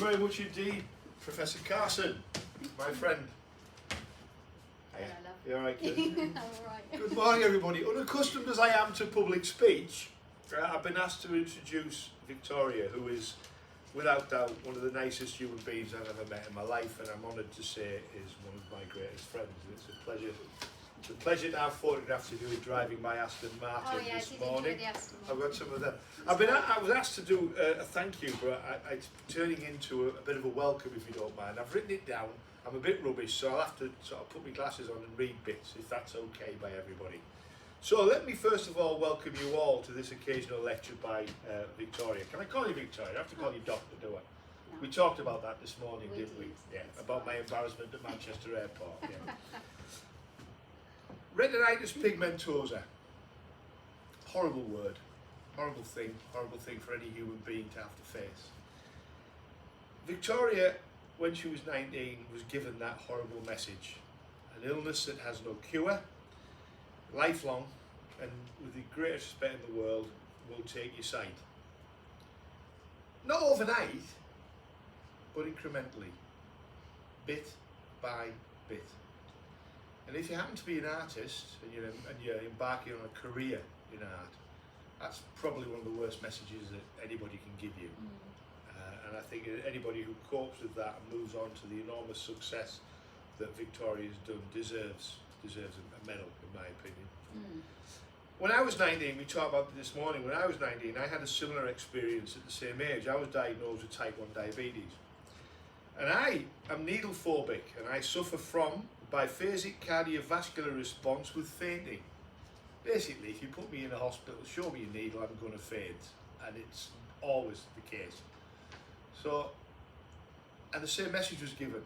you very much indeed, Professor Carson, my friend. Hello, love. You all right, kid? I'm alright. Good morning, everybody. Unaccustomed as I am to public speech, I've been asked to introduce Victoria, who is, without doubt, one of the nicest human beings I've ever met in my life, and I'm honoured to say is one of my greatest friends. It's a pleasure. It's a pleasure to have photographs of you driving my Aston Martin this morning. I've got some of them. I was asked to do a thank you, but it's turning into a bit of a welcome, if you don't mind. I've written it down. I'm a bit rubbish, so I'll have to sort of put my glasses on and read bits, if that's okay by everybody. So let me first of all welcome you all to this occasional lecture by Victoria. Can I call you Victoria? I have to call you Doctor, do I? No. We talked about that this morning, didn't we? did. Yeah, That's about right. my embarrassment at Manchester Airport. Yeah. Retinitis pigmentosa. Horrible word. Horrible thing for any human being to have to face. Victoria, when she was 19, was given that horrible message. An illness that has no cure, lifelong, and with the greatest respect in the world, will take your sight. Not overnight, but incrementally, bit by bit. And if you happen to be an artist and you're embarking on a career in art, that's probably one of the worst messages that anybody can give you. And I think anybody who copes with that and moves on to the enormous success that Victoria's done deserves a medal, in my opinion. When I was 19, we talked about this morning, when I was 19, I had a similar experience at the same age. I was diagnosed with type 1 diabetes. And I am needle phobic, and I suffer from biphasic cardiovascular response with fainting. Basically, if you put me in a hospital, show me a needle, I'm going to faint. And it's always the case. So, and the same message was given.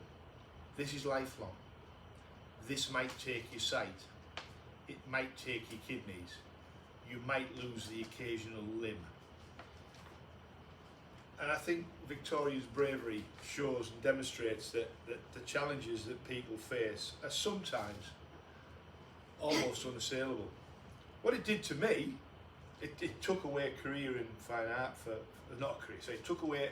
This is lifelong. This might take your sight. It might take your kidneys. You might lose the occasional limb. And I think Victoria's bravery shows and demonstrates that the challenges that people face are sometimes almost unassailable. What it did to me, it took away a career in fine art not a career, so it took away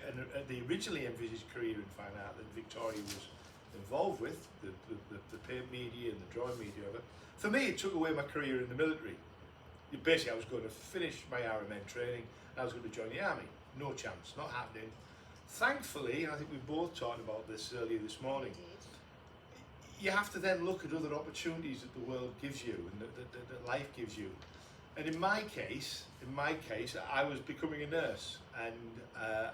the originally envisaged career in fine art that Victoria was involved with, the paint media and the drawing media of it. For me, it took away my career in the military. Basically, I was going to finish my RMN training, and I was going to join the army. No chance, not happening. Thankfully, and I think we both talked about this earlier this morning, you have to then look at other opportunities that the world gives you and that life gives you. And in my case, I was becoming a nurse, and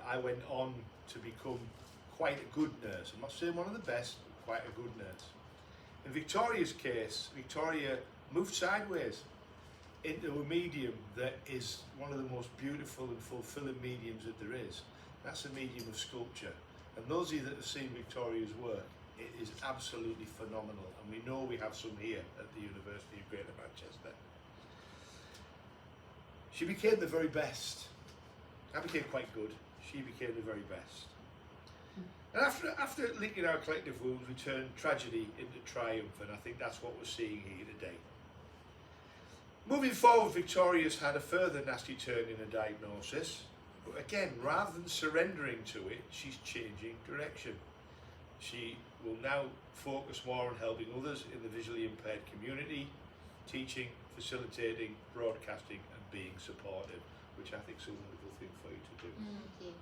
I went on to become quite a good nurse. I'm not saying one of the best, but quite a good nurse. In Victoria's case, Victoria moved sideways into a medium that is one of the most beautiful and fulfilling mediums that there is. That's the medium of sculpture. And those of you that have seen Victoria's work, it is absolutely phenomenal. And we know we have some here at the University of Greater Manchester. She became the very best. I became quite good. She became the very best. And after linking our collective wounds, we turned tragedy into triumph, and I think that's what we're seeing here today. Moving forward, Victoria's had a further nasty turn in her diagnosis. But again, rather than surrendering to it, she's changing direction. She will now focus more on helping others in the visually impaired community, teaching, facilitating, broadcasting and being supportive, which I think is a wonderful thing for you to do. Thank you.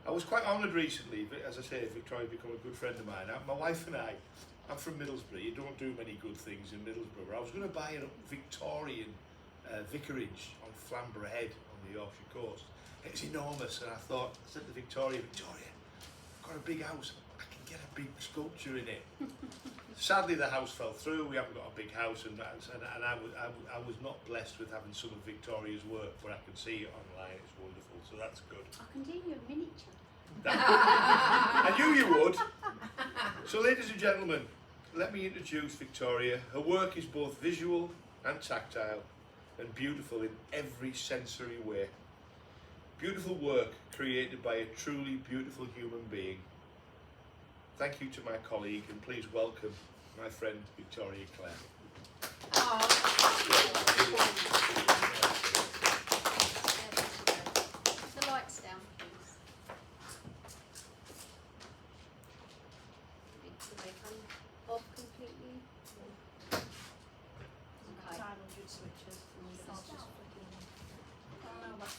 I was quite honoured recently, as I say, Victoria become a good friend of mine. My wife and I'm from Middlesbrough. You don't do many good things in Middlesbrough. I was going to buy a Victorian vicarage on Flamborough Head on the Yorkshire coast. It's enormous, and I said to Victoria, I've got a big house, I can get a big sculpture in it. Sadly, the house fell through. We haven't got a big house, and I was not blessed with having some of Victoria's work, but I can see it online. It's wonderful, so that's good. I can do you a miniature. I knew you would. So, ladies and gentlemen, let me introduce Victoria. Her work is both visual and tactile, and beautiful in every sensory way. Beautiful work created by a truly beautiful human being. Thank you to my colleague, and please welcome my friend Victoria Clare. The lights down, please.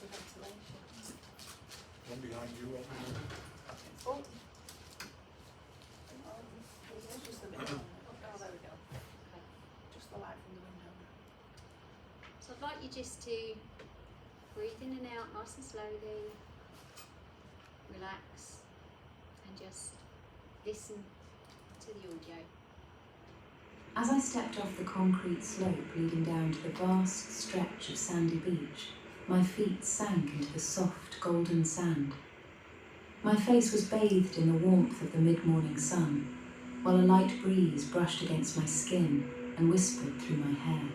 better ventilation. One behind you, one behind you. Oh. It's just a bit. Oh, there we go. Okay. Just the light from the window. So I'd like you just to breathe in and out nice and slowly, relax, and just listen to the audio. As I stepped off the concrete slope leading down to the vast stretch of sandy beach, my feet sank into the soft golden sand. My face was bathed in the warmth of the mid-morning sun, while a light breeze brushed against my skin and whispered through my hair.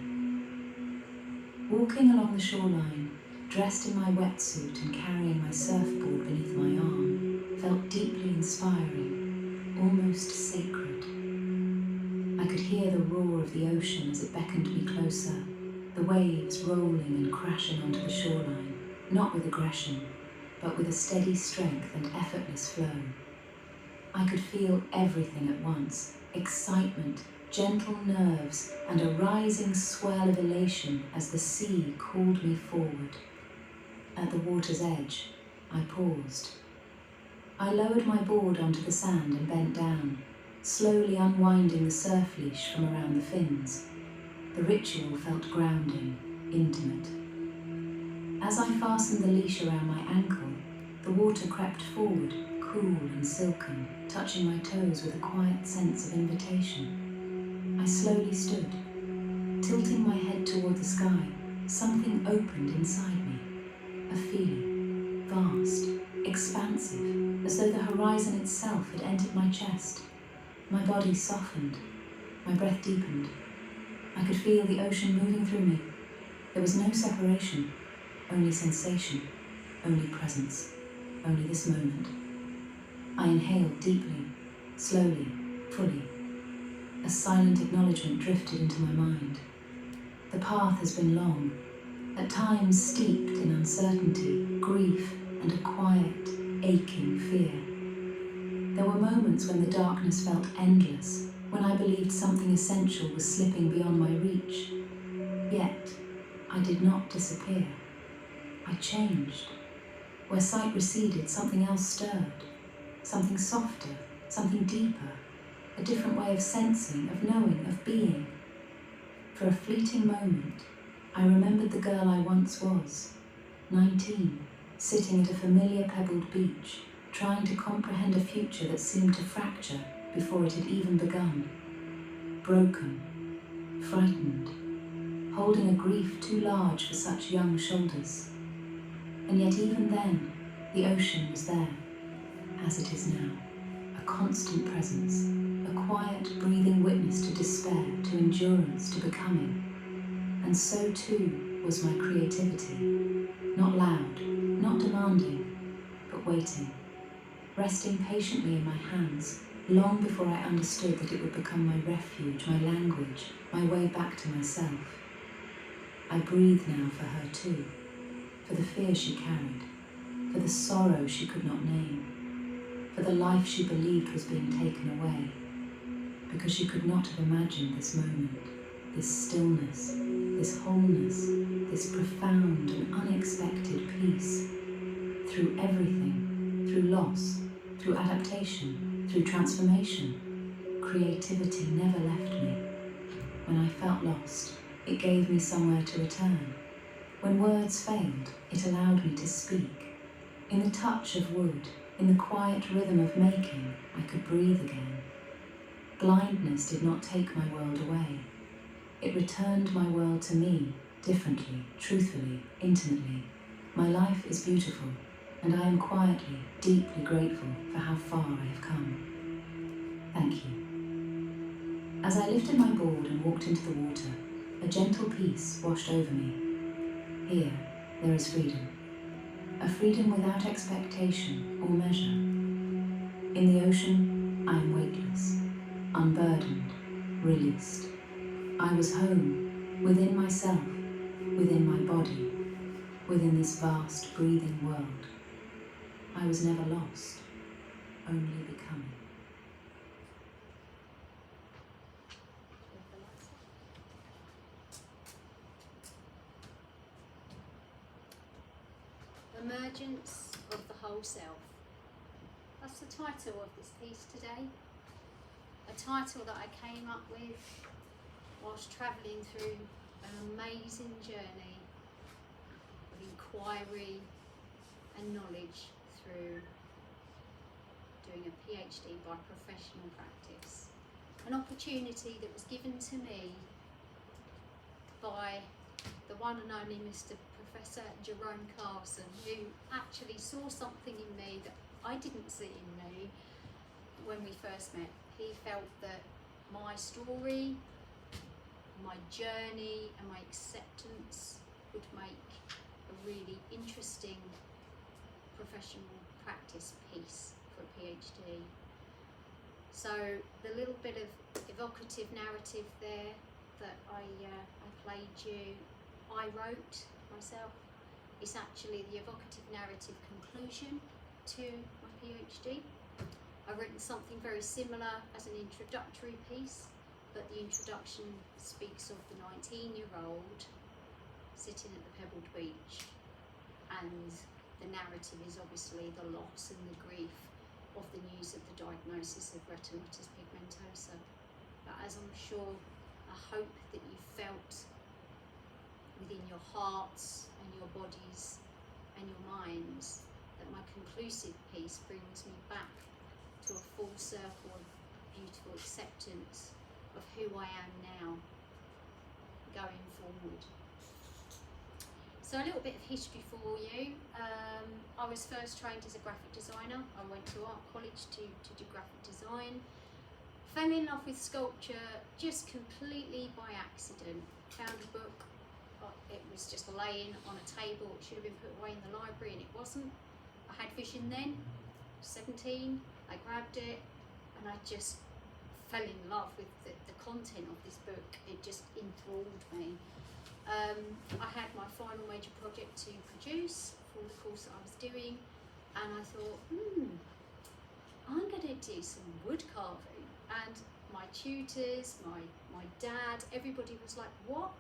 Walking along the shoreline, dressed in my wetsuit and carrying my surfboard beneath my arm, felt deeply inspiring, almost sacred. I could hear the roar of the ocean as it beckoned me closer, the waves rolling and crashing onto the shoreline, not with aggression, but with a steady strength and effortless flow. I could feel everything at once, excitement, gentle nerves, and a rising swell of elation as the sea called me forward. At the water's edge, I paused. I lowered my board onto the sand and bent down, slowly unwinding the surf leash from around the fins. The ritual felt grounding, intimate. As I fastened the leash around my ankle, the water crept forward, cool and silken, touching my toes with a quiet sense of invitation. I slowly stood. Tilting my head toward the sky, something opened inside me. A feeling, vast, expansive, as though the horizon itself had entered my chest. My body softened, my breath deepened. I could feel the ocean moving through me. There was no separation, only sensation, only presence, only this moment. I inhaled deeply, slowly, fully. A silent acknowledgement drifted into my mind. The path has been long, at times steeped in uncertainty, grief, and a quiet, aching fear. There were moments when the darkness felt endless, when I believed something essential was slipping beyond my reach. Yet, I did not disappear. I changed. Where sight receded, something else stirred. Something softer, something deeper, a different way of sensing, of knowing, of being. For a fleeting moment, I remembered the girl I once was, 19, sitting at a familiar pebbled beach, trying to comprehend a future that seemed to fracture before it had even begun. Broken, frightened, holding a grief too large for such young shoulders. And yet even then, the ocean was there, as it is now, a constant presence, a quiet, breathing witness to despair, to endurance, to becoming. And so too was my creativity, not loud, not demanding, but waiting, resting patiently in my hands, long before I understood that it would become my refuge, my language, my way back to myself. I breathe now for her too, for the fear she carried, for the sorrow she could not name, for the life she believed was being taken away, because she could not have imagined this moment, this stillness, this wholeness, this profound and unexpected peace. Through everything, through loss, through adaptation, through transformation, creativity never left me. When I felt lost, it gave me somewhere to return. When words failed, it allowed me to speak. In the touch of wood, in the quiet rhythm of making, I could breathe again. Blindness did not take my world away. It returned my world to me, differently, truthfully, intimately. My life is beautiful, and I am quietly, deeply grateful for how far I have come. Thank you. As I lifted my board and walked into the water, a gentle peace washed over me. Here, there is freedom. A freedom without expectation or measure. In the ocean, I am weightless, unburdened, released. I was home, within myself, within my body, within this vast breathing world. I was never lost, only becoming. Emergence of the Whole Self. That's the title of this piece today. A title that I came up with whilst travelling through an amazing journey of inquiry and knowledge through doing a PhD by professional practice. An opportunity that was given to me by the one and only Mr. Professor Jerome Carson, who actually saw something in me that I didn't see in me when we first met. He felt that my story, my journey and my acceptance would make a really interesting professional practice piece for a PhD. So the little bit of evocative narrative there that I played you, I wrote myself. It's actually the evocative narrative conclusion to my PhD. I've written something very similar as an introductory piece, but the introduction speaks of the 19-year-old sitting at the pebbled beach, and the narrative is obviously the loss and the grief of the news of the diagnosis of retinitis pigmentosa. But as I'm sure, I hope that you felt within your hearts and your bodies and your minds that my conclusive piece brings me back to a full circle of beautiful acceptance of who I am now going forward. So a little bit of history for you. I was first trained as a graphic designer. I went to art college to do graphic design. Fell in love with sculpture just completely by accident. Found a book, it was just laying on a table, it should have been put away in the library and it wasn't. I had vision then, 17, I grabbed it and I just fell in love with the content of this book. It just enthralled me. I had my final major project to produce for the course that I was doing, and I thought, I'm going to do some wood carving. And my tutors, my dad, everybody was like, what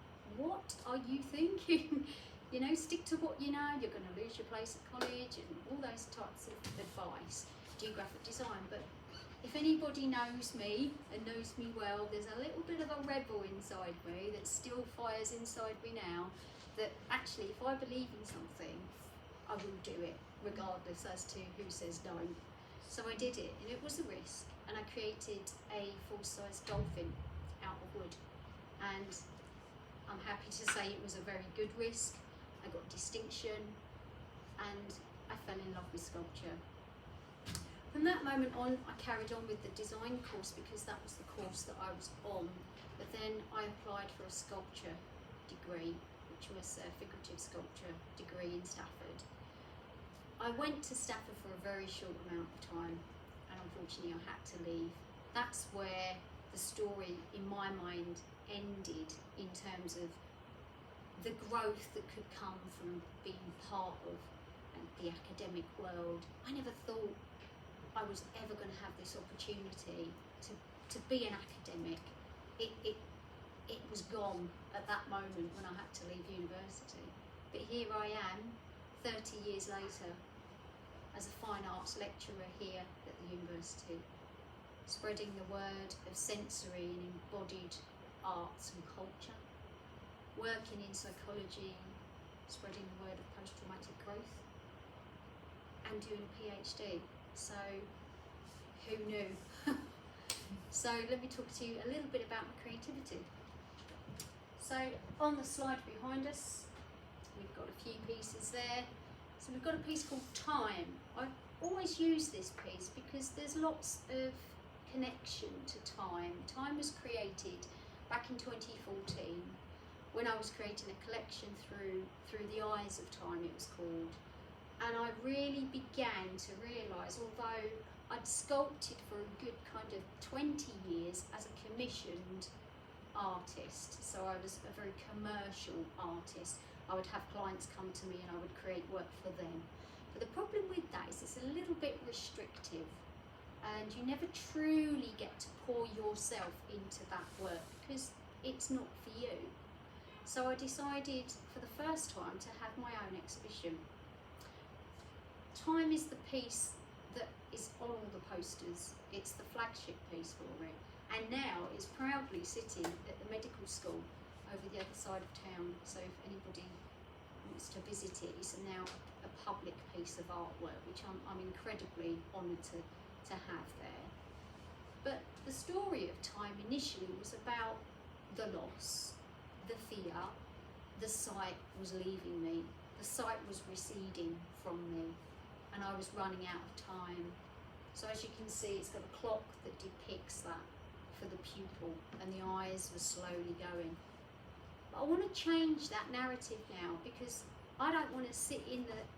are you thinking? You know, stick to what you know, you're going to lose your place at college, and all those types of advice. Do graphic design. But if anybody knows me and knows me well, there's a little bit of a rebel inside me that still fires inside me now, that actually if I believe in something, I will do it, regardless as to who says don't. So I did it, and it was a risk, and I created a full-size dolphin out of wood, and I'm happy to say it was a very good risk. I got distinction, and I fell in love with sculpture. From that moment on, I carried on with the design course because that was the course that I was on. But then I applied for a sculpture degree, which was a figurative sculpture degree in Stafford. I went to Stafford for a very short amount of time, and unfortunately I had to leave. That's where the story, in my mind, ended in terms of the growth that could come from being part of the academic world. I never thought I was ever going to have this opportunity to be an academic. It was gone at that moment when I had to leave university. But here I am, 30 years later, as a fine arts lecturer here at the university, spreading the word of sensory and embodied arts and culture, working in psychology, spreading the word of post-traumatic growth, and doing a PhD. So, who knew? So let me talk to you a little bit about my creativity. So on the slide behind us, we've got a few pieces there. So we've got a piece called Time. I always use this piece because there's lots of connection to time. Time was created back in 2014 when I was creating a collection through the eyes of time, it was called. And I really began to realise, although I'd sculpted for a good kind of 20 years as a commissioned artist, so I was a very commercial artist. I would have clients come to me and I would create work for them. But the problem with that is it's a little bit restrictive, and you never truly get to pour yourself into that work because it's not for you. So I decided for the first time to have my own exhibition. Time is the piece that is on all the posters. It's the flagship piece for it. And now it's proudly sitting at the medical school over the other side of town. So if anybody wants to visit it, it's now a public piece of artwork, which I'm incredibly honoured to have there. But the story of Time initially was about the loss, the fear. The sight was leaving me. The sight was receding from me, and I was running out of time. So as you can see, it's got a clock that depicts that for the pupil, and the eyes were slowly going. But I want to change that narrative now, because I don't want to sit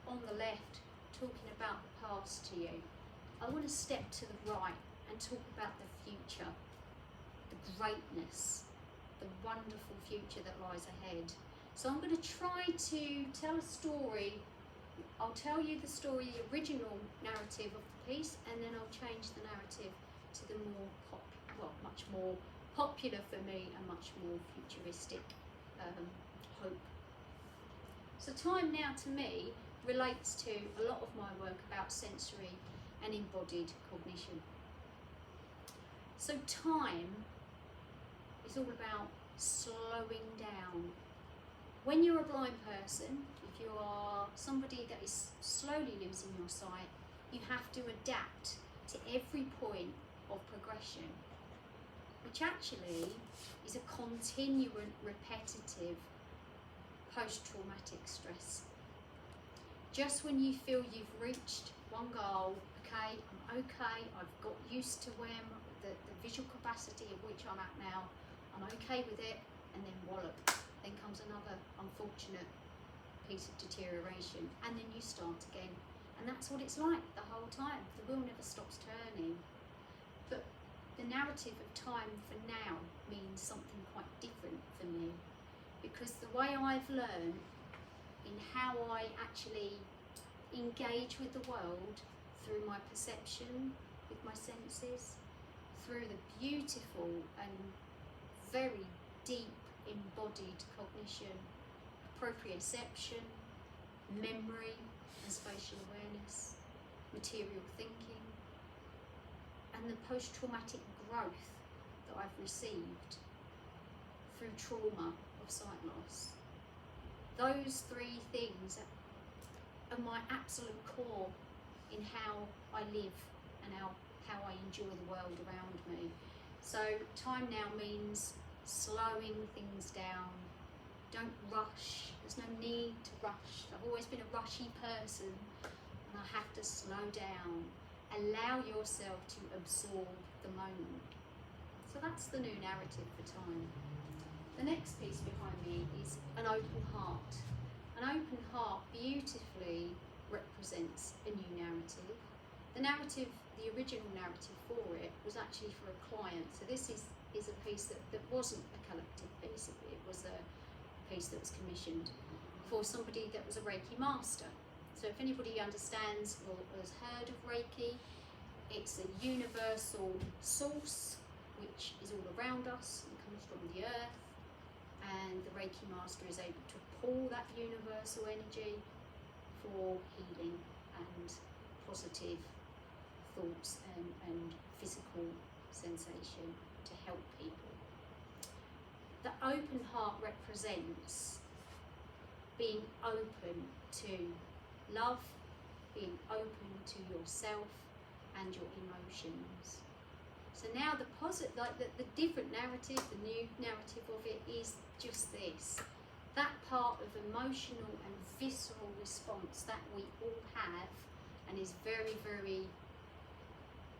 on the left talking about the past to you. I want to step to the right and talk about the future, the greatness, the wonderful future that lies ahead. So I'm going to try to tell a story. I'll tell you the story, the original narrative of the piece, and then I'll change the narrative to the much more popular for me and much more futuristic hope. So Time now to me relates to a lot of my work about sensory and embodied cognition. So time is all about slowing down. When you're a blind person, if you are somebody that is slowly losing your sight, you have to adapt to every point of progression, which actually is a continuant, repetitive post-traumatic stress. Just when you feel you've reached one goal, okay, I've got used to where the visual capacity of which I'm at now, I'm okay with it, and then wallop. Then comes another unfortunate piece of deterioration, and then you start again. And that's what it's like the whole time. The wheel never stops turning. But the narrative of Time for now means something quite different for me, because the way I've learned in how I actually engage with the world through my perception, with my senses, through the beautiful and very deep embodied cognition, proprioception, memory and spatial awareness, material thinking, and the post-traumatic growth that I've received through trauma of sight loss. Those three things are my absolute core in how I live and how I enjoy the world around me. So Time now means slowing things down. Don't rush. There's no need to rush. I've always been a rushy person, and I have to slow down. Allow yourself to absorb the moment. So that's the new narrative for Time. The next piece behind me is an open heart. An open heart beautifully represents a new narrative. The original narrative for it was actually for a client. So this is a piece that wasn't a collective piece. It was a piece that was commissioned for somebody that was a Reiki master. So if anybody understands or has heard of Reiki, it's a universal source which is all around us and comes from the earth, and the Reiki master is able to pull that universal energy for healing and positive thoughts and physical sensation to help people. The open heart represents being open to love, being open to yourself and your emotions. So now the different narrative, the new narrative of it is just this. That part of emotional and visceral response that we all have and is very, very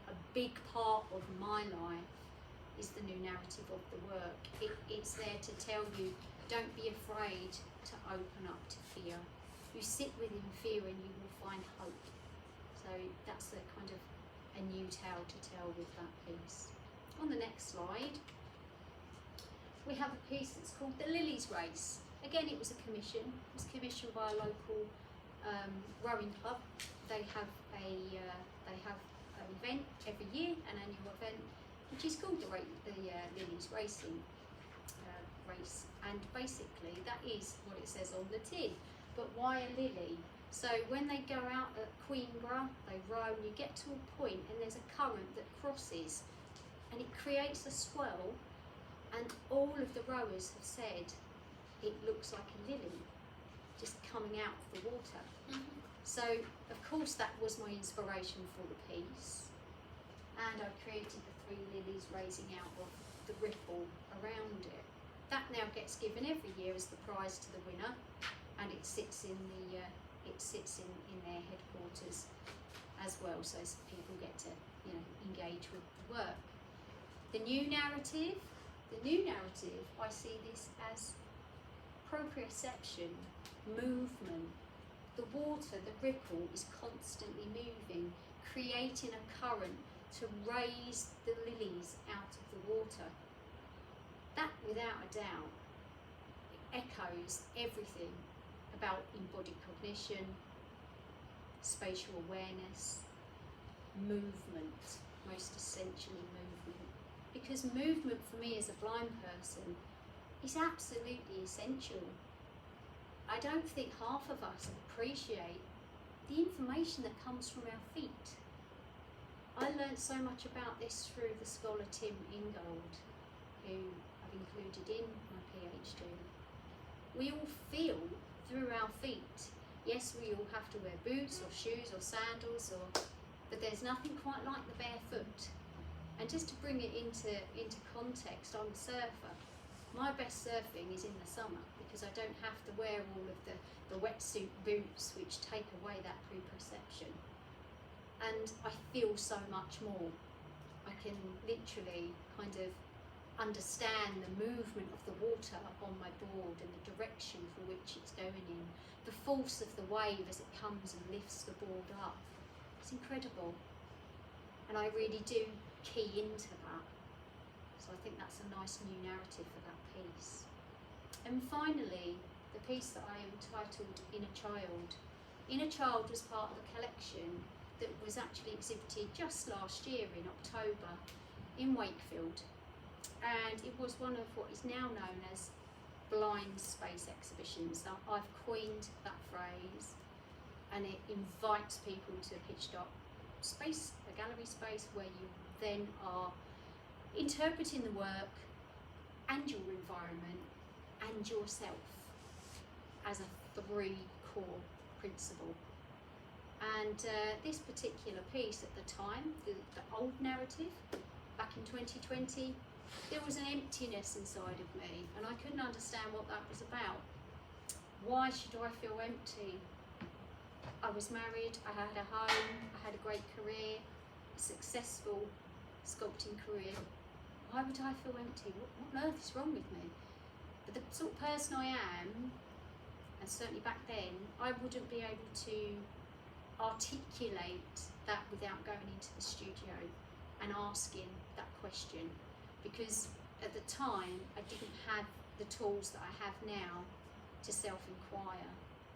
a big part of my life is the new narrative of the work. It's there to tell you, don't be afraid to open up to fear. You sit within fear and you will find hope. So that's a kind of a new tale to tell with that piece. On the next slide, we have a piece that's called The Lilies Race. Again, it was a commission. It was commissioned by a local rowing club. They have an event every year, an annual event, which is called the Lilies Racing race. And basically, that is what it says on the tin. But why a lily? So when they go out at Queenborough, they row, and you get to a point and there's a current that crosses and it creates a swell, and all of the rowers have said it looks like a lily just coming out of the water. So of course that was my inspiration for the piece, and I created the 3 lilies raising out of the ripple around it. That now gets given every year as the prize to the winner, and it sits in their headquarters as well, so people get to engage with the work. The new narrative, I see this as proprioception, movement. The water, the ripple, is constantly moving, creating a current to raise the lilies out of the water. That, without a doubt, echoes everything about embodied cognition, spatial awareness, movement, most essentially movement. Because movement for me as a blind person is absolutely essential. I don't think half of us appreciate the information that comes from our feet. I learned so much about this through the scholar Tim Ingold, who I've included in my PhD. We all feel through our feet. Yes, we all have to wear boots or shoes or sandals, but there's nothing quite like the bare foot. And just to bring it into context, I'm a surfer. My best surfing is in the summer because I don't have to wear all of the wetsuit boots which take away that proprioception. And I feel so much more. I can literally kind of understand the movement of the water on my board and the direction for which it's going in, the force of the wave as it comes and lifts the board up. It's incredible. And I really do key into that. So I think that's a nice new narrative for that piece. And finally, the piece that I entitled Inner Child. Inner Child was part of a collection that was actually exhibited just last year in October in Wakefield. And it was one of what is now known as blind space exhibitions. Now, I've coined that phrase, and it invites people to a pitch dark space, a gallery space, where you then are interpreting the work and your environment and yourself as a 3 core principle. And this particular piece at the time, the old narrative, back in 2020, there was an emptiness inside of me, and I couldn't understand what that was about. Why should I feel empty? I was married, I had a home, I had a great career, a successful sculpting career. Why would I feel empty? What on earth is wrong with me? But the sort of person I am, and certainly back then, I wouldn't be able to articulate that without going into the studio and asking that question, because at the time I didn't have the tools that I have now to self-inquire.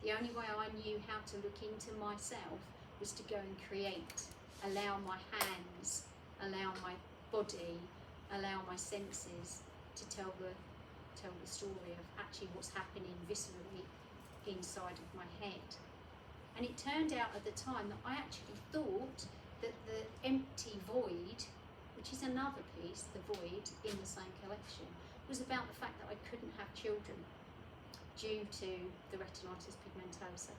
The only way I knew how to look into myself was to go and create, allow my hands, allow my body, allow my senses to tell the story of actually what's happening viscerally inside of my head. And it turned out at the time that I actually thought that the empty void, which is another piece, the void in the same collection, was about the fact that I couldn't have children due to the retinitis pigmentosa.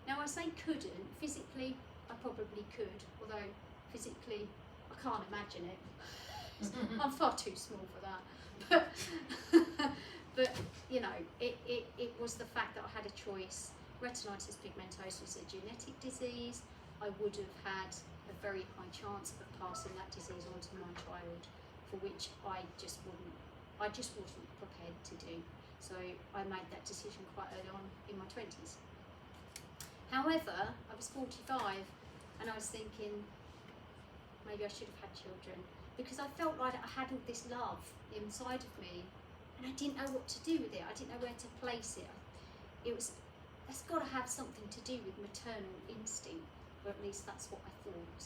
Now I say couldn't, physically I probably could, although physically I can't imagine it. I'm far too small for that. But you know, it was the fact that I had a choice. Retinitis pigmentosa is a genetic disease. I would have had a very high chance of passing that disease on to my child, for which I just wasn't prepared to do. So I made that decision quite early on in my 20s. However, I was 45 and I was thinking maybe I should have had children, because I felt like I had all this love inside of me and I didn't know what to do with it. I didn't know where to place it. It's got to have something to do with maternal instinct, or at least that's what I thought.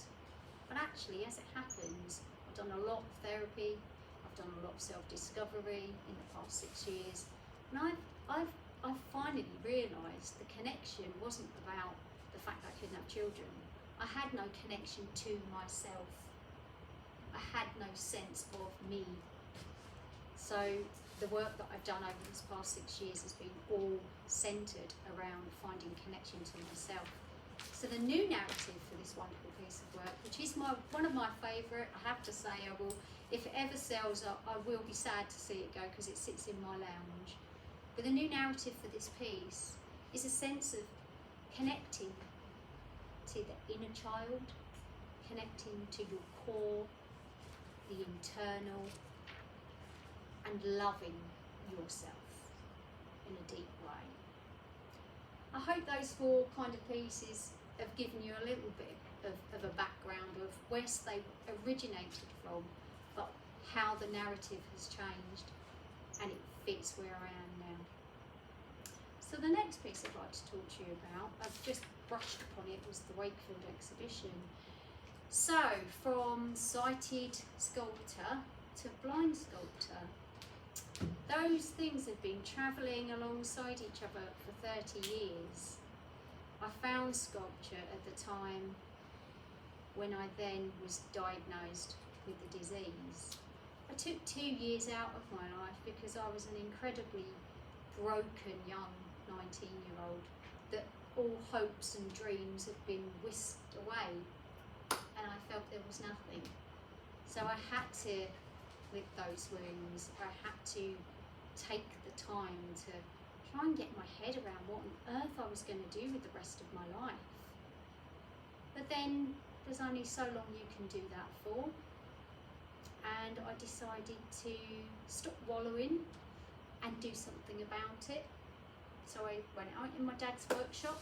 But actually, as it happens, I've done a lot of therapy, I've done a lot of self-discovery in the past 6 years, and I've I finally realised the connection wasn't about the fact that I couldn't have children. I had no connection to myself. I had no sense of me. So the work that I've done over these past 6 years has been all centred around finding connection to myself. So the new narrative for this wonderful piece of work, which is one of my favourite, I have to say, if it ever sells, I will be sad to see it go because it sits in my lounge. But the new narrative for this piece is a sense of connecting to the inner child, connecting to your core, the internal, and loving yourself in a deep way. I hope those 4 kind of pieces have given you a little bit of a background of where they originated from, but how the narrative has changed and it fits where I am now. So the next piece I'd like to talk to you about, I've just brushed upon it, was the Wakefield exhibition. So from sighted sculptor to blind sculptor, those things have been travelling alongside each other for 30 years. I found sculpture at the time when I then was diagnosed with the disease. I took 2 years out of my life because I was an incredibly broken young 19-year-old that all hopes and dreams had been whisked away, and I felt there was nothing. So I had to lick those wounds. I had to take the time to try and get my head around what on earth I was going to do with the rest of my life. But then there's only so long you can do that for, and I decided to stop wallowing and do something about it. So I went out in my dad's workshop,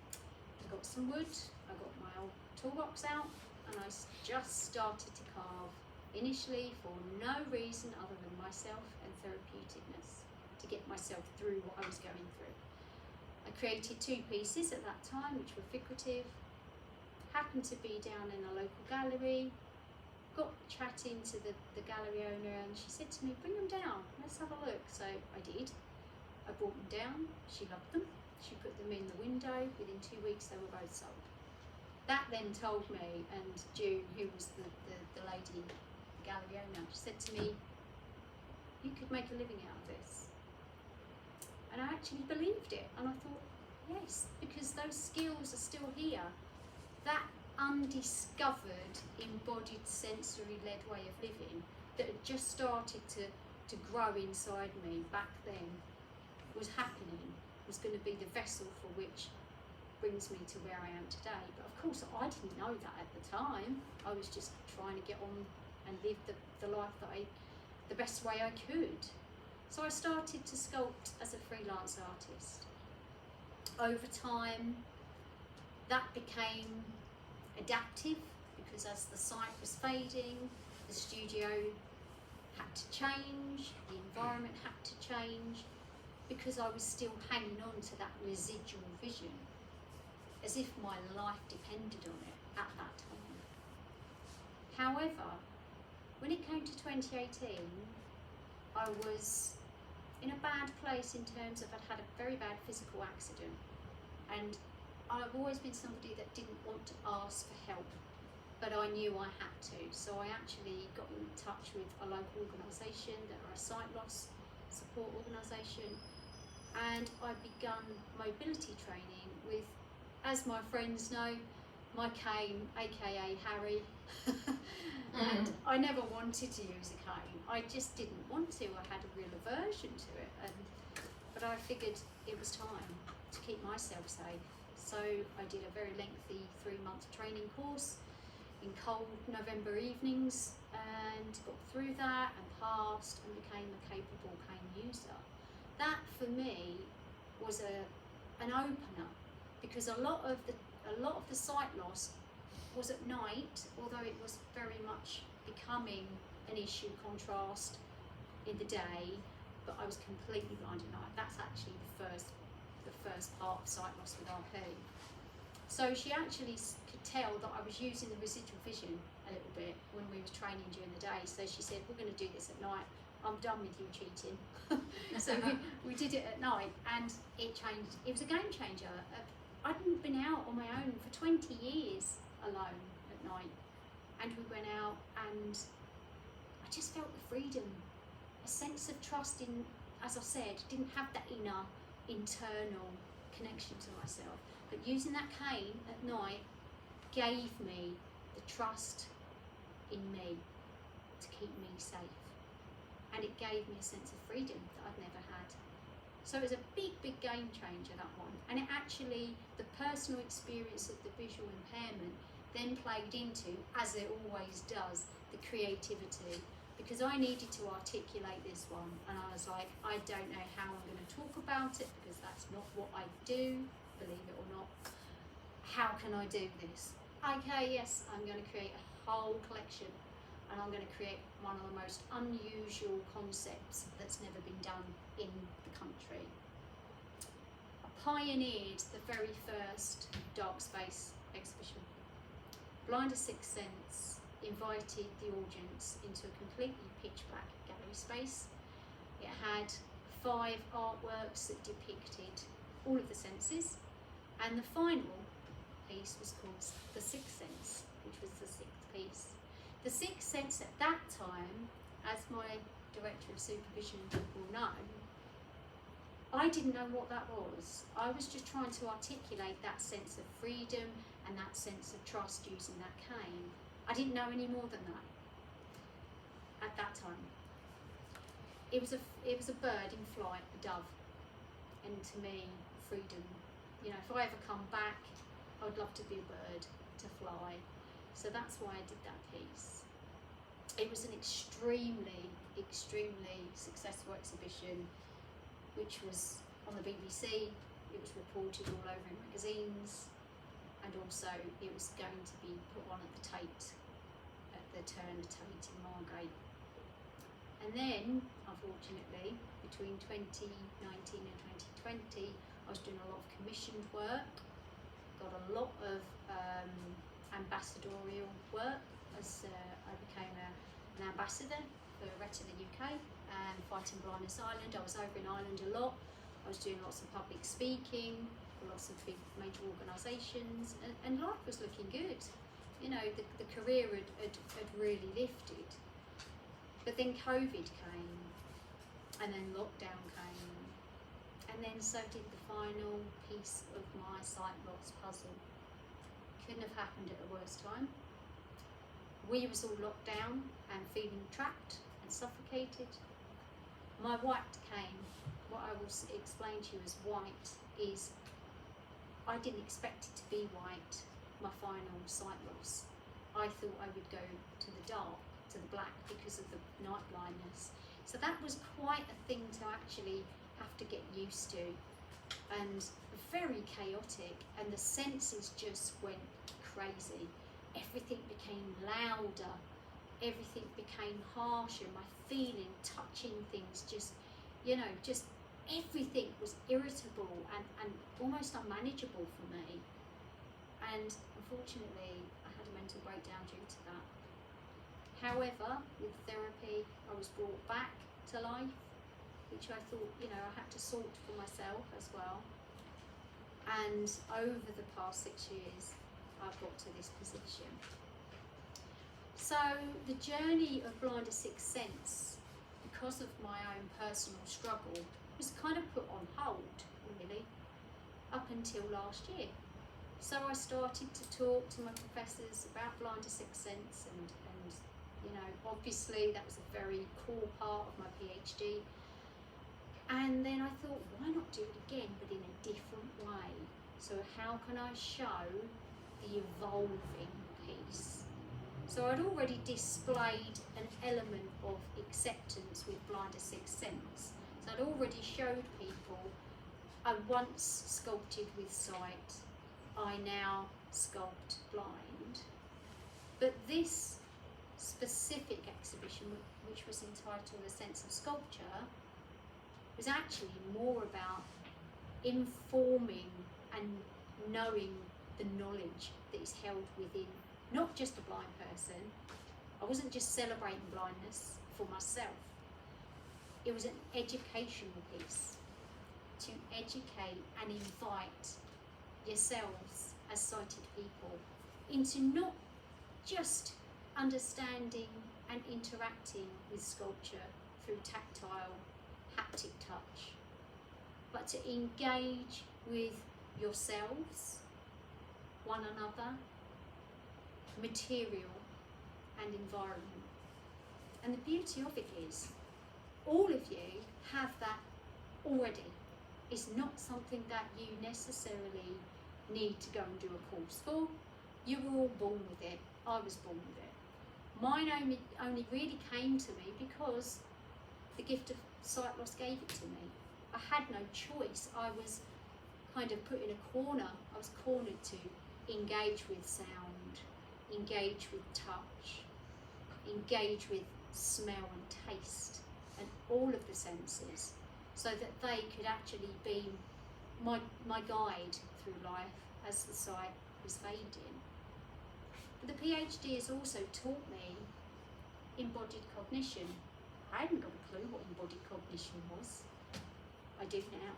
I got some wood, I got my old toolbox out, and I just started to carve, initially for no reason other than myself and therapeuticness, to get myself through what I was going through. I created 2 pieces at that time which were figurative, happened to be down in a local gallery, got chatting to the gallery owner, and she said to me, bring them down, let's have a look. So I did. I brought them down, she loved them, she put them in the window, within 2 weeks they were both sold. That then told me, and June, who was the lady, the gallery owner, she said to me, you could make a living out of this. And I actually believed it, and I thought, yes, because those skills are still here. That undiscovered, embodied, sensory-led way of living that had just started to grow inside me back then was happening, was going to be the vessel for which brings me to where I am today. But of course I didn't know that at the time. I was just trying to get on and live the life that the best way I could. So I started to sculpt as a freelance artist. Over time that became adaptive, because as the site was fading, the studio had to change, the environment had to change, because I was still hanging on to that residual vision, as if my life depended on it at that time. However, when it came to 2018, I was in a bad place in terms of I'd had a very bad physical accident, and I've always been somebody that didn't want to ask for help, but I knew I had to. So I actually got in touch with a local organisation that are a sight loss support organisation, and I begun mobility training with, as my friends know, my cane, aka Harry. And I never wanted to use a cane. I just didn't want to. I had a real aversion to it, but I figured it was time to keep myself safe. So I did a very lengthy 3-month training course in cold November evenings, and got through that and passed and became a capable cane user. That for me was an opener, because a lot of the sight loss was at night, although it was very much becoming an issue contrast in the day, but I was completely blind at night. That's actually the first part of sight loss with RP. So she actually could tell that I was using the residual vision a little bit when we was training during the day. So she said, we're going to do this at night. I'm done with you cheating. So we did it at night, and it changed. It was a game changer. I hadn't been out on my own for 20 years alone at night, and we went out, and I just felt the freedom, a sense of trust in, as I said, didn't have that inner internal connection to myself, but using that cane at night gave me the trust in me to keep me safe, and it gave me a sense of freedom that I'd never had. So it was a big game changer, that one. And it actually, the personal experience of the visual impairment then played into, as it always does, the creativity, because I needed to articulate this one, and I was like, I don't know how I'm going to talk about it, because that's not what I do, believe it or not. How can I do this? Okay, yes, I'm going to create a whole collection, and I'm going to create one of the most unusual concepts that's never been done in the country. I pioneered the very first dark space exhibition. Blind as Sixth Sense invited the audience into a completely pitch black gallery space. It had 5 artworks that depicted all of the senses, and the final piece was called The Sixth Sense, which was the 6th piece. The Sixth Sense at that time, as my director of supervision will know, I didn't know what that was. I was just trying to articulate that sense of freedom and that sense of trust using that cane. I didn't know any more than that at that time. It was a bird in flight, a dove, and to me, freedom. You know, if I ever come back, I would love to be a bird, to fly. So that's why I did that piece. It was an extremely successful exhibition, which was on the BBC. It was reported all over in magazines, and also it was going to be put on at the Tate, at the Turner Tate in Margate. And then, unfortunately, between 2019 and 2020, I was doing a lot of commissioned work, got a lot of ambassadorial work, as I became an ambassador for Retina UK and Fighting Blindness Ireland. I was over in Ireland a lot. I was doing lots of public speaking for lots of big major organisations, and life was looking good. You know, the career had really lifted. But then COVID came, and then lockdown came, and then so did the final piece of my sight loss puzzle. Couldn't have happened at a worse time. We was all locked down and feeling trapped and suffocated. My white cane, what I will explain to you as white, is I didn't expect it to be white, my final sight loss. I thought I would go to the dark, to the black, because of the night blindness. So that was quite a thing to actually have to get used to, and very chaotic, and the senses just went crazy. Everything became louder, everything became harsher, my feeling, touching things, just, you know, just everything was irritable and almost unmanageable for me. And unfortunately, I had a mental breakdown due to that. However, with therapy, I was brought back to life, which I thought, you know, I had to sort for myself as well. And over the past 6 years, I've got to this position. So the journey of Blind as Sixth Sense, because of my own personal struggle, was kind of put on hold, really, up until last year. So I started to talk to my professors about Blind as Sixth Sense, and you know, obviously that was a very core part of my PhD. And then I thought, why not do it again, but in a different way? So how can I show the evolving piece? So I'd already displayed an element of acceptance with Blind as Sixth Sense. So I'd already showed people I once sculpted with sight, I now sculpt blind. But this specific exhibition, which was entitled A Sense of Sculpture, was actually more about informing and knowing the knowledge that is held within not just a blind person. I wasn't just celebrating blindness for myself, It was an educational piece to educate and invite yourselves as sighted people into not just understanding and interacting with sculpture through tactile, haptic touch, but to engage with yourselves, one another, material and environment. And the beauty of it is, all of you have that already. It's not something that you necessarily need to go and do a course for. You were all born with it. I was born with it. Mine only really came to me because the gift of sight loss gave it to me. I had no choice. I was kind of put in a corner. I was cornered to engage with sound, engage with touch, engage with smell and taste, and all of the senses, so that they could actually be my guide through life as the sight was fading. But the PhD has also taught me embodied cognition. I hadn't got a clue what embodied cognition was. I do now,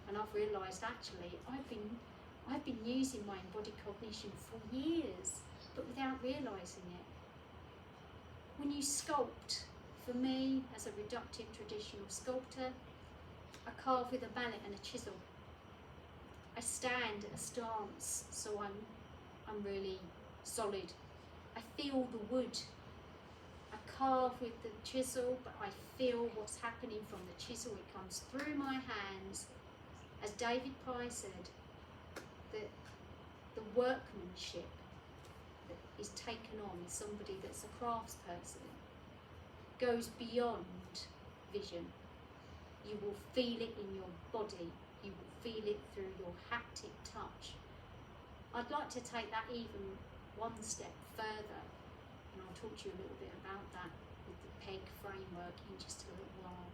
and I've realised actually I've been using my embodied cognition for years, but without realising it. When you sculpt, for me as a reductive traditional sculptor, I carve with a mallet and a chisel. I stand at a stance, so I'm really solid. I feel the wood. I carve with the chisel, but I feel what's happening from the chisel. It comes through my hands. As David Pye said, that the workmanship that is taken on somebody that's a craftsperson goes beyond vision. You will feel it in your body. You will feel it through your haptic touch. I'd like to take that even one step further, and I'll talk to you a little bit about that with the PEG framework in just a little while.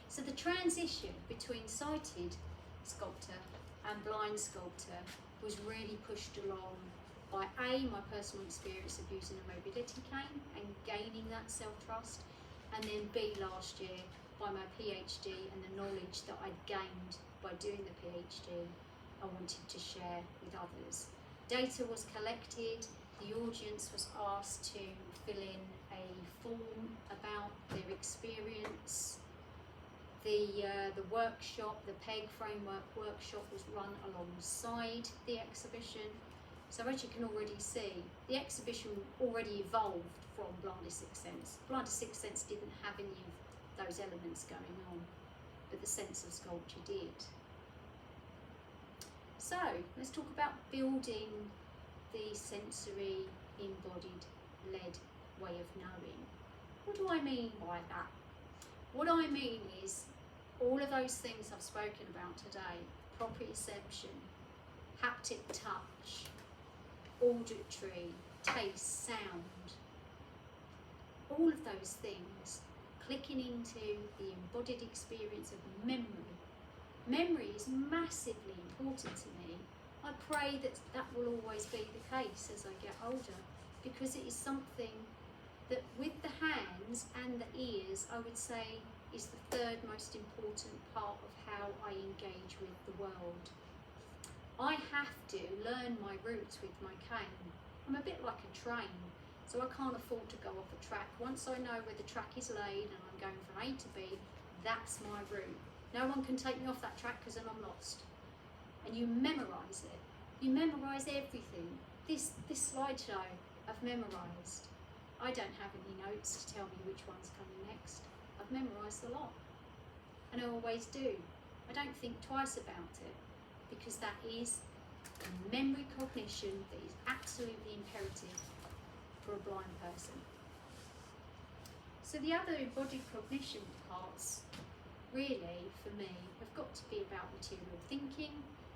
So the transition between sighted sculptor and blind sculptor was really pushed along by A, my personal experience of using a mobility cane and gaining that self-trust, and then B, last year, by my PhD and the knowledge that I'd gained by doing the PhD, I wanted to share with others. Data was collected, the audience was asked to fill in a form about their experience. The workshop, the PEG framework workshop, was run alongside the exhibition. So as you can already see, the exhibition already evolved from Blinder Sixth Sense. Blinder Sixth Sense didn't have any of those elements going on, but the sense of sculpture did. So let's talk about building the sensory, embodied, led way of knowing. What do I mean by that? What I mean is all of those things I've spoken about today: proprioception, haptic touch, auditory, taste, sound, all of those things clicking into the embodied experience of memory. Memory is massively important to me. I pray that that will always be the case as I get older, because it is something that with the hands and the ears, I would say, is the third most important part of how I engage with the world. I have to learn my routes with my cane. I'm a bit like a train, so I can't afford to go off a track. Once I know where the track is laid and I'm going from A to B, that's my route. No one can take me off that track because then I'm lost. And you memorise it. You memorise everything. This slideshow I've memorised. I don't have any notes to tell me which one's coming next. I've memorised a lot, and I always do. I don't think twice about it, because that is a memory cognition that is absolutely imperative for a blind person. So the other embodied cognition parts, really, for me, have got to be about material thinking,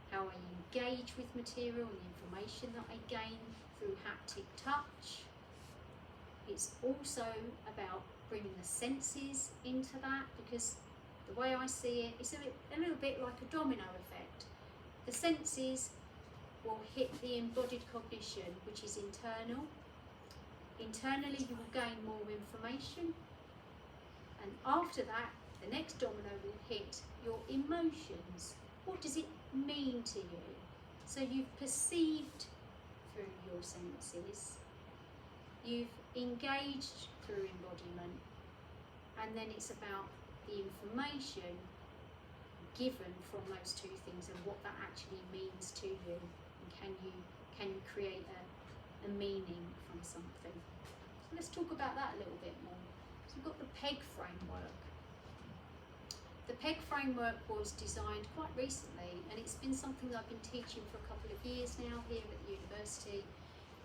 how I engage with material and the information that I gain through haptic touch. It's also about bringing the senses into that, because the way I see it, it's a little bit like a domino effect. The senses will hit the embodied cognition, which is internal. Internally, you will gain more information. And after that, the next domino will hit your emotions. What does it mean to you? So you've perceived through your senses, you've engaged through embodiment, and then it's about the information given from those two things and what that actually means to you, and can you create a meaning from something. So let's talk about that a little bit more. So we've got the PEG framework. The PEG framework was designed quite recently, and it's been something that I've been teaching for a couple of years now here at the university.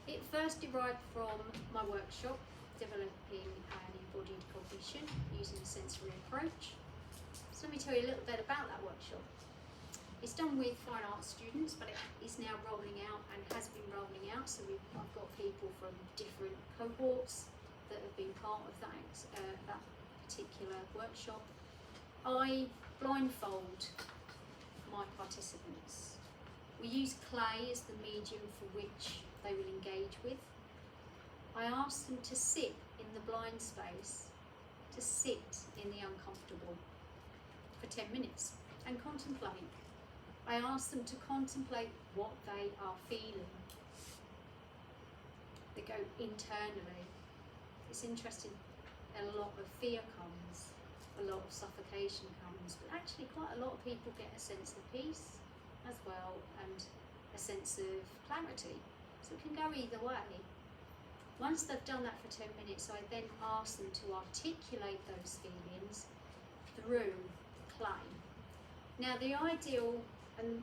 It first derived from my workshop, developing an embodied cognition using a sensory approach. So let me tell you a little bit about that workshop. It's done with fine arts students, but it is now rolling out and has been rolling out. So I've got people from different cohorts that have been part of that particular workshop. I blindfold my participants. We use clay as the medium for which they will engage with. I ask them to sit in the blind space, to sit in the uncomfortable for 10 minutes and contemplate. I ask them to contemplate what they are feeling. They go internally. It's interesting, a lot of fear comes, a lot of suffocation comes, but actually quite a lot of people get a sense of peace as well, and a sense of clarity. So it can go either way. Once they've done that for 10 minutes, I then ask them to articulate those feelings through clay. Now the ideal and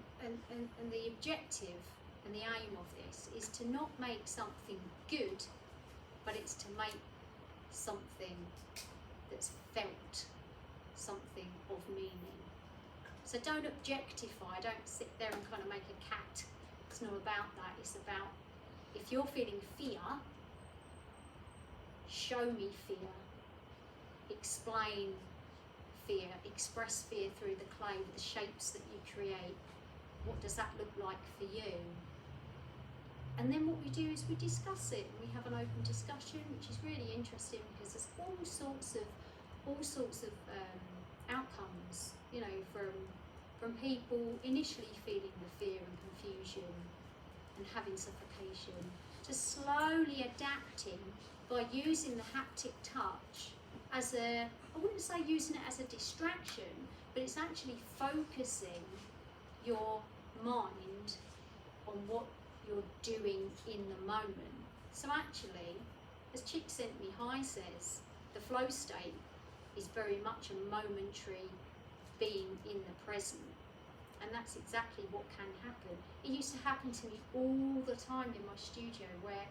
the objective and the aim of this is to not make something good, but it's to make something that's felt, something of meaning. So don't objectify, don't sit there and kind of make a cat. It's not about that. It's about, if you're feeling fear, show me fear, explain fear, express fear through the clay with the shapes that you create. What does that look like for you? And then what we do is we discuss it. We have an open discussion, which is really interesting because there's all sorts of outcomes, you know, from people initially feeling the fear and confusion and having suffocation, to slowly adapting by using the haptic touch as I wouldn't say using it as a distraction, but it's actually focusing your mind on what you're doing in the moment. So actually, as Csikszentmihalyi says, the flow state is very much a momentary being in the present. And that's exactly what can happen. It used to happen to me all the time in my studio, where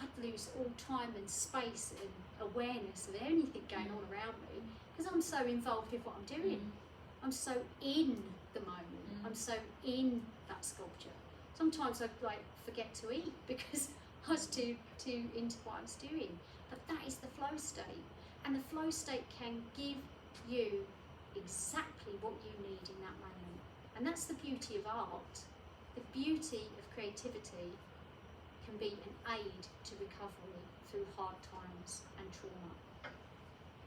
I'd lose all time and space and awareness of anything going on around me, because I'm so involved with what I'm doing. I'm so in the moment. I'm so in that sculpture. Sometimes I'd forget to eat because I was too into what I was doing. But that is the flow state. And the flow state can give you exactly what you need in that moment. And that's the beauty of art. The beauty of creativity can be an aid to recovery through hard times and trauma.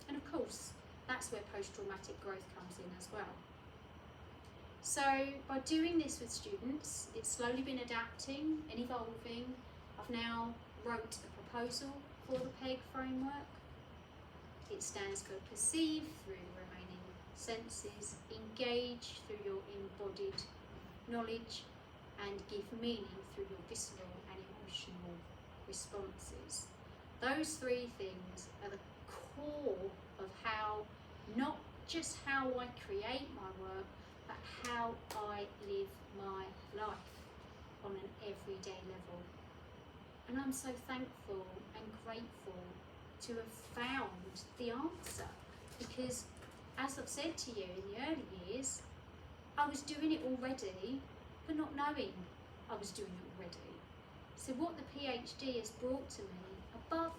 And of course, that's where post-traumatic growth comes in as well. So by doing this with students, it's slowly been adapting and evolving. I've now wrote a proposal for the PEG framework. It stands for perceive through the remaining senses, engage through your embodied knowledge, and give meaning through your visceral and emotional responses. Those three things are the core of how, not just how I create my work, but how I live my life on an everyday level. And I'm so thankful and grateful to have found the answer, because as I've said to you, in the early years, I was doing it already, but not knowing I was doing it already. So what the PhD has brought to me, above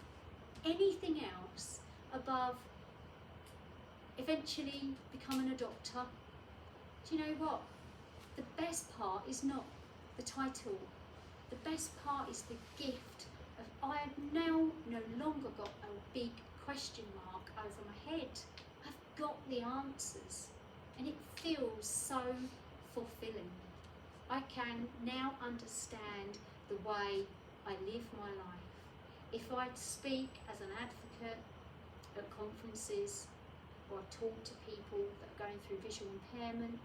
anything else, above eventually becoming a doctor, do you know what? The best part is not the title. The best part is the gift of, I have now no longer got a big question mark over my head. I've got the answers, and it feels so fulfilling. I can now understand the way I live my life. If I speak as an advocate at conferences or I talk to people that are going through visual impairment,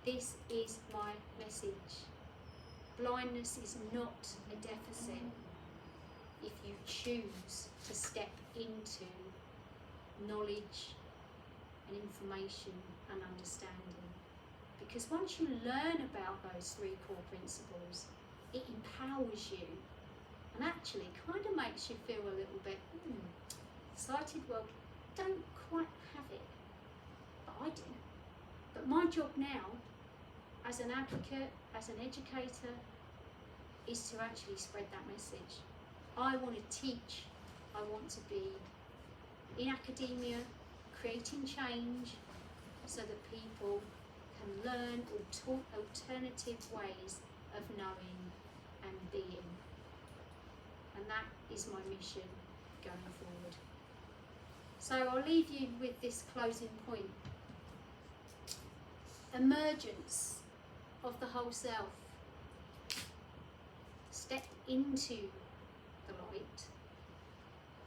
this is my message. Blindness is not a deficit if you choose to step into knowledge and information and understanding. Because once you learn about those 3 core principles, it empowers you and actually kind of makes you feel a little bit, the sighted world don't quite have it, but I do. But my job now, as an advocate, as an educator, is to actually spread that message. I want to teach, I want to be in academia, creating change so that people can learn alternative ways of knowing and being. And that is my mission going forward. So I'll leave you with this closing point. Emergence of the whole self. Step into the light,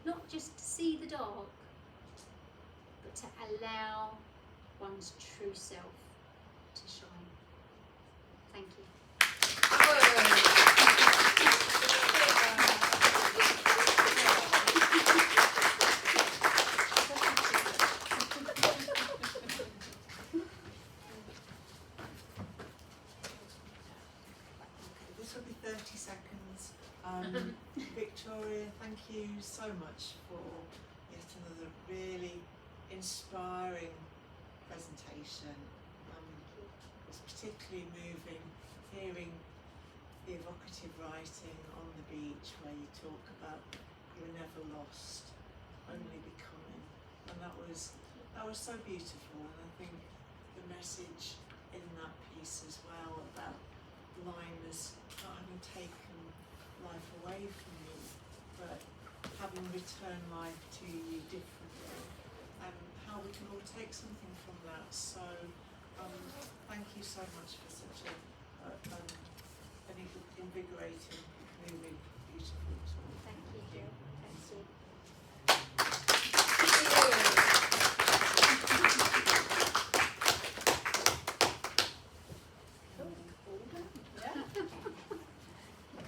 not just to see the dark, but to allow one's true self to shine. Thank you. This will be 30 seconds. Victoria, thank you so much for yet another really inspiring presentation. It was particularly moving hearing the evocative writing on the beach where you talk about you were never lost, only becoming, and that was so beautiful. And I think the message in that piece as well about blindness not having taken life away from you, but having returned life to you differently, and how we can all take something from that. So thank you so much for such an invigorating, moving, beautiful talk. Thank you.